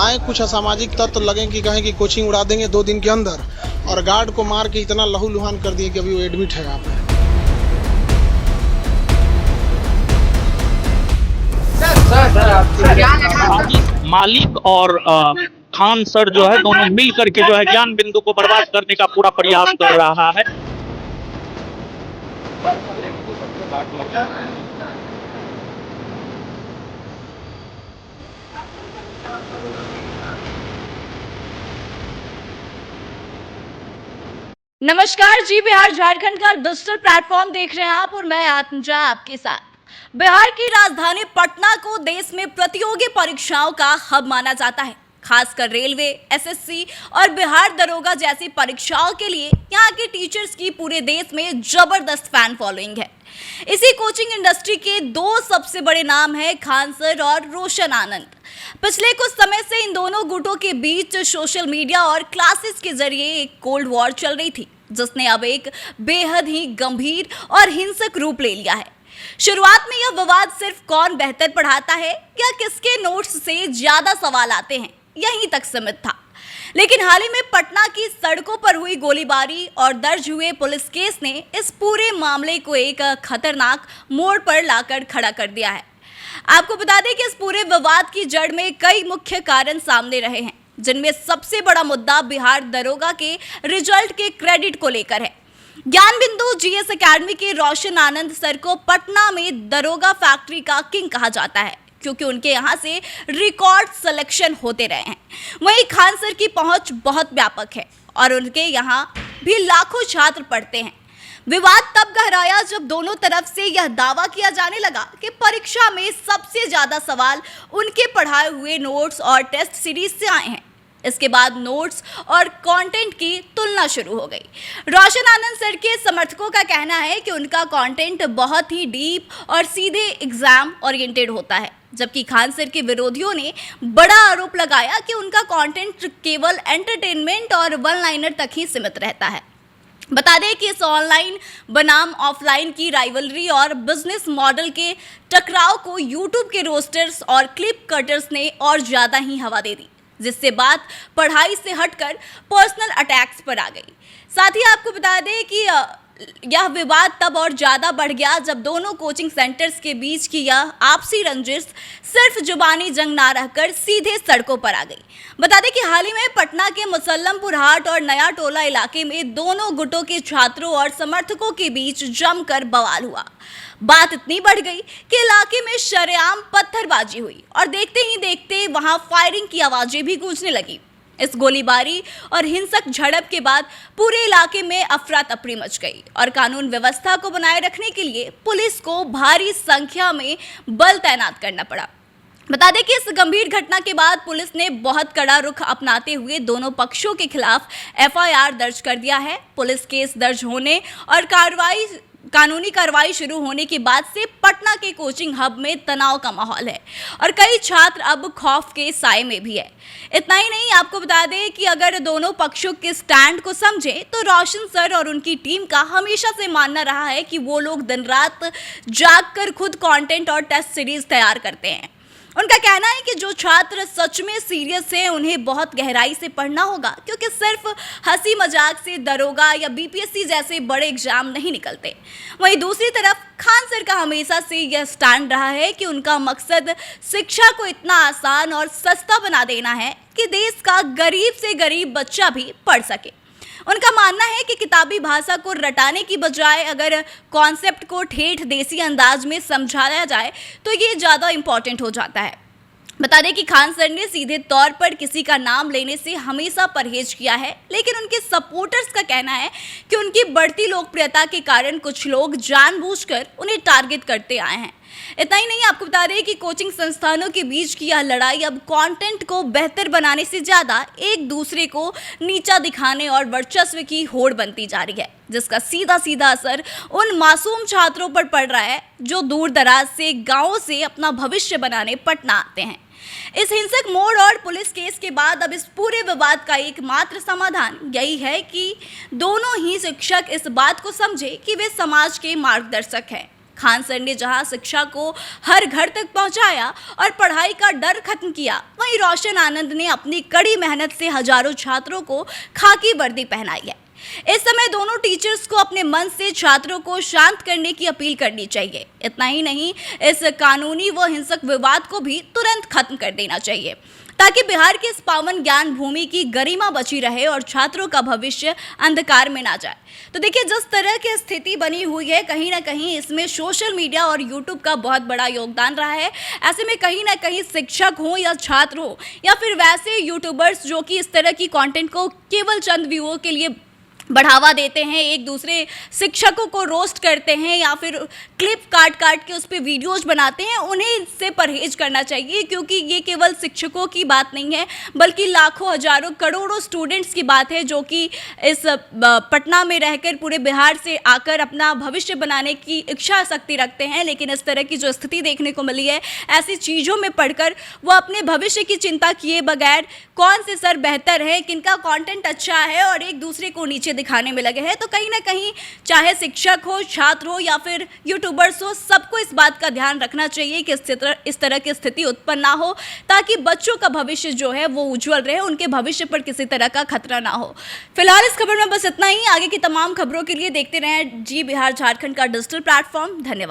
आए कुछ असामाजिक तत्व लगे कि कहें कि कोचिंग उड़ा देंगे 2 दिन के अंदर, और गार्ड को मार के इतना लहूलुहान कर दिए कि अभी वो एडमिट है यहाँ पे। मालिक और खान सर जो है दोनों मिल करके जो है ज्ञान बिंदु को बर्बाद करने का पूरा प्रयास कर रहा है। नमस्कार जी, बिहार झारखंड का डिजिटल प्लेटफॉर्म देख रहे हैं आप और मैं आत्मजा आपके साथ। बिहार की राजधानी पटना को देश में प्रतियोगी परीक्षाओं का हब माना जाता है। खासकर रेलवे, एसएससी और बिहार दरोगा जैसी परीक्षाओं के लिए यहाँ के टीचर्स की पूरे देश में जबरदस्त फैन फॉलोइंग है। इसी कोचिंग इंडस्ट्री के 2 सबसे बड़े नाम हैं खान सर और रोशन आनंद। पिछले कुछ समय से इन दोनों गुटों के बीच सोशल मीडिया और क्लासेस के जरिए एक कोल्ड वॉर चल रही थी, जिसने अब एक बेहद ही गंभीर और हिंसक रूप ले लिया है। शुरुआत में यह विवाद सिर्फ कौन बेहतर पढ़ाता है या किसके नोट्स से ज्यादा सवाल आते हैं, यहीं तक सीमित था। लेकिन हाल ही में पटना की सड़कों पर हुई गोलीबारी और दर्ज हुए पुलिस केस ने इस पूरे मामले को एक खतरनाक मोड़ पर लाकर खड़ा कर दिया है। आपको बता दें कि इस पूरे विवाद की जड़ में कई मुख्य कारण सामने रहे हैं, जिनमें सबसे बड़ा मुद्दा बिहार दरोगा के रिजल्ट के क्रेडिट को लेकर है। ज्ञान बिंदु जीएस एकेडमी के रोशन आनंद सर को पटना में दरोगा फैक्ट्री का किंग कहा जाता है, क्योंकि उनके यहाँ से रिकॉर्ड सिलेक्शन होते रहे हैं। वहीं खान सर की पहुंच बहुत व्यापक है और उनके यहाँ भी लाखों छात्र पढ़ते हैं। विवाद तब गहराया जब दोनों तरफ से यह दावा किया जाने लगा कि परीक्षा में सबसे ज्यादा सवाल उनके पढ़ाए हुए नोट्स और टेस्ट सीरीज से आए हैं। इसके बाद नोट्स और कंटेंट की तुलना शुरू हो गई। रोशन आनंद सर के समर्थकों का कहना है कि उनका कंटेंट बहुत ही डीप और सीधे एग्जाम ओरिएंटेड होता है, जबकि खान सर के विरोधियों ने बड़ा आरोप लगाया कि उनका कंटेंट केवल एंटरटेनमेंट और वन लाइनर तक ही सीमित रहता है। बता दें कि इस ऑनलाइन बनाम ऑफलाइन की राइवलरी और बिजनेस मॉडल के टकराव को यूट्यूब के रोस्टर्स और क्लिप कटर्स ने और ज़्यादा ही हवा दे दी, जिससे बात पढ़ाई से हटकर पर्सनल अटैक्स पर आ गई। साथ ही आपको बता दें कि यह विवाद तब और ज़्यादा बढ़ गया जब दोनों कोचिंग सेंटर्स के बीच की यह आपसी रंजिश सिर्फ जुबानी जंग ना रहकर सीधे सड़कों पर आ गई। बता दें कि हाल ही में पटना के मुसल्लमपुर हाट और नया टोला इलाके में दोनों गुटों के छात्रों और समर्थकों के बीच जमकर बवाल हुआ। बात इतनी बढ़ गई कि इलाके में शरेआम पत्थरबाजी हुई और देखते ही देखते वहां फायरिंग की आवाजें भी गूंजने लगी। इस गोलीबारी और हिंसक झड़प के बाद पूरे इलाके में अफरा तफरी मच गई और कानून व्यवस्था को बनाए रखने के लिए पुलिस को भारी संख्या में बल तैनात करना पड़ा। बता दें कि इस गंभीर घटना के बाद पुलिस ने बहुत कड़ा रुख अपनाते हुए दोनों पक्षों के खिलाफ एफआईआर दर्ज कर दिया है। पुलिस केस दर्ज होने और कानूनी कार्रवाई शुरू होने के बाद से पटना के कोचिंग हब में तनाव का माहौल है और कई छात्र अब खौफ के साए में भी है। इतना ही नहीं, आपको बता दें कि अगर दोनों पक्षों के स्टैंड को समझें तो रोशन सर और उनकी टीम का हमेशा से मानना रहा है कि वो लोग दिन रात जागकर खुद कंटेंट और टेस्ट सीरीज तैयार करते हैं। उनका कहना है कि जो छात्र सच में सीरियस हैं उन्हें बहुत गहराई से पढ़ना होगा, क्योंकि सिर्फ हंसी मजाक से दरोगा या बीपीएससी जैसे बड़े एग्जाम नहीं निकलते। वहीं दूसरी तरफ खान सर का हमेशा से यह स्टैंड रहा है कि उनका मकसद शिक्षा को इतना आसान और सस्ता बना देना है कि देश का गरीब से गरीब बच्चा भी पढ़ सके। उनका मानना है कि किताबी भाषा को रटाने की बजाय अगर कॉन्सेप्ट को ठेठ देसी अंदाज में समझाया जाए तो ये ज़्यादा इम्पॉर्टेंट हो जाता है। बता दें कि खान सर ने सीधे तौर पर किसी का नाम लेने से हमेशा परहेज किया है, लेकिन उनके सपोर्टर्स का कहना है कि उनकी बढ़ती लोकप्रियता के कारण कुछ लोग जानबूझकर उन्हें टारगेट करते आए हैं। इतना ही नहीं, आपको बता दें कि कोचिंग संस्थानों के बीच की यह लड़ाई अब कंटेंट को बेहतर बनाने से ज़्यादा एक दूसरे को नीचा दिखाने और वर्चस्व की होड़ बनती जा रही है, जिसका सीधा सीधा असर उन मासूम छात्रों पर पड़ रहा है जो दूर दराज से गाँवों से अपना भविष्य बनाने पटना आते हैं। इस हिंसक मोड़ और पुलिस केस के बाद अब इस पूरे विवाद का एकमात्र समाधान यही है कि दोनों ही शिक्षक इस बात को समझे कि वे समाज के मार्गदर्शक हैं। खान सर ने जहां शिक्षा को हर घर तक पहुंचाया और पढ़ाई का डर खत्म किया, वहीं रोशन आनंद ने अपनी कड़ी मेहनत से हजारों छात्रों को खाकी वर्दी पहनाई है। इस समय दोनों टीचर्स को अपने मन से छात्रों को शांत करने की अपील करनी चाहिए। इतना ही नहीं, इस कानूनी व हिंसक विवाद को भी तुरंत खत्म कर देना चाहिए ताकि बिहार की इस पावन ज्ञान भूमि की गरिमा बची रहे और छात्रों का भविष्य अंधकार में ना जाए। तो देखिए, जिस तरह की स्थिति बनी हुई है, कहीं ना कहीं इसमें सोशल मीडिया और यूट्यूब का बहुत बड़ा योगदान रहा है। ऐसे में कहीं ना कहीं शिक्षक हो या छात्र हो या फिर वैसे यूट्यूबर्स जो कि इस तरह की कंटेंट को केवल चंद व्यूअर के लिए बढ़ावा देते हैं, एक दूसरे शिक्षकों को रोस्ट करते हैं या फिर क्लिप काट काट के उस पर वीडियोज बनाते हैं, उन्हें इससे परहेज करना चाहिए, क्योंकि ये केवल शिक्षकों की बात नहीं है बल्कि लाखों हजारों करोड़ों स्टूडेंट्स की बात है जो कि इस पटना में रहकर पूरे बिहार से आकर अपना भविष्य बनाने की इच्छा शक्ति रखते हैं। लेकिन इस तरह की जो स्थिति देखने को मिली है, ऐसी चीज़ों में पढ़कर वो अपने भविष्य की चिंता किए बगैर कौन से सर बेहतर है, किनका कंटेंट अच्छा है और एक दूसरे को नीचे दिखाने में लगे हैं। तो कहीं ना कहीं चाहे शिक्षक हो, छात्र हो या फिर यूट्यूबर्स हो, सबको इस बात का ध्यान रखना चाहिए कि इस तरह की स्थिति उत्पन्न ना हो, ताकि बच्चों का भविष्य जो है वो उज्जवल रहे, उनके भविष्य पर किसी तरह का खतरा ना हो। फिलहाल इस खबर में बस इतना ही। आगे की तमाम खबरों के लिए देखते रहें जी बिहार झारखंड का डिजिटल प्लेटफॉर्म। धन्यवाद।